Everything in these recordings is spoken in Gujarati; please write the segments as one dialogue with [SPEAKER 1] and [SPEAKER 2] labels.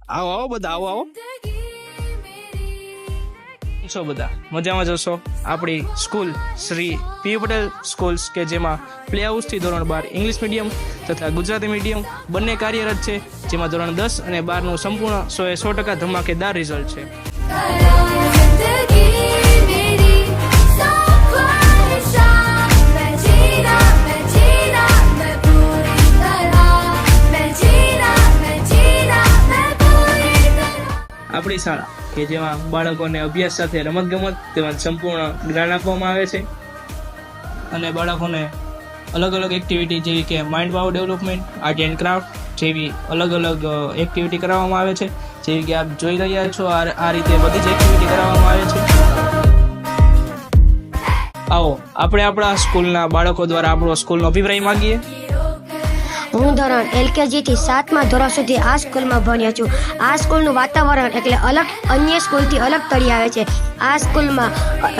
[SPEAKER 1] આવો આવો બધા આવો આવો છો બધા મજામાં જશો. આપણી સ્કૂલ શ્રી પી પટેલ સ્કૂલ્સ કે જેમાં પ્લે હાઉસથી ધોરણ 12 ઇંગ્લિશ મીડિયમ તથા ગુજરાતી મીડિયમ બંને કાર્યરત છે, જેમાં ધોરણ 10 અને 12નું સંપૂર્ણ 100% ધમાકેદાર રિઝલ્ટ છે. આપણી શાળા કે જેમાં બાળકોને અભ્યાસ સાથે રમતગમત તેમજ સંપૂર્ણ જ્ઞાન આપવામાં આવે છે અને બાળકોને અલગ અલગ એક્ટિવિટી જેવી કે mind power development, art and craft જેવી અલગ અલગ એક્ટિવિટી કરાવવામાં આવે છે, જેવી કે આપ જોઈ રહ્યા છો આ રીતે બધી જ એક્ટિવિટી કરાવવામાં આવે છે. આવો આપણે આપણા સ્કૂલના બાળકો દ્વારા આપણો સ્કૂલનો અભિપ્રાય માંગીએ.
[SPEAKER 2] હું ધોરણ LKG થી 7મા ધોરણ સુધી આ સ્કૂલમાં ભણ્યો છું. આ સ્કૂલનું વાતાવરણ એટલે અલગ, અન્ય સ્કૂલથી અલગ તરી આવે છે. આ સ્કૂલમાં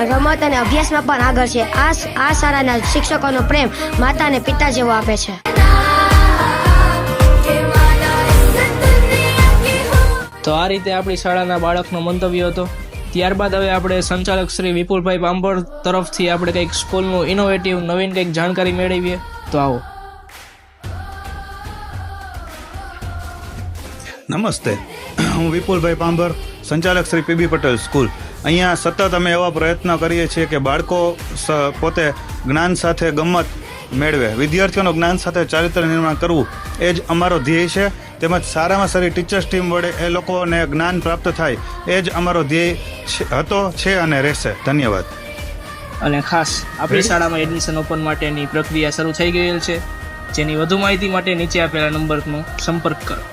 [SPEAKER 2] રમત અને અભ્યાસમાં પણ આગળ છે. આ શાળાના શિક્ષકોનો પ્રેમ માતા અને પિતા જેવો આપે છે.
[SPEAKER 1] તો આ રીતે આપણી શાળાના બાળકનો મંતવ્ય હતો. ત્યારબાદ હવે આપણે સંચાલક શ્રી વિપુલભાઈ પાંભર તરફથી આપણે કંઈક સ્કૂલનું ઇનોવેટિવ નવીન કંઈક જાણકારી મેળવીએ. તો આવો.
[SPEAKER 3] નમસ્તે, હું વિપુલભાઈ પાંભર, સંચાલક શ્રી પીબી પટેલ સ્કૂલ. અહીંયા સતત અમે એવા પ્રયત્નો કરીએ છીએ કે બાળકો પોતે જ્ઞાન સાથે ગમત મેળવે, વિદ્યાર્થીઓનું જ્ઞાન સાથે ચારિત્ર નિર્માણ કરવું એ જ અમારો ધ્યેય છે. તેમજ સારામાં સારી ટીચર્સ ટીમ વડે એ લોકોને જ્ઞાન પ્રાપ્ત થાય એ જ અમારો ધ્યેય હતો, છે અને રહેશે. ધન્યવાદ.
[SPEAKER 1] અને ખાસ આપણી શાળામાં એડમિશન ઓપન માટેની પ્રક્રિયા શરૂ થઈ ગયેલ છે, જેની વધુ માહિતી માટે નીચે આપેલા નંબરનો સંપર્ક કરો.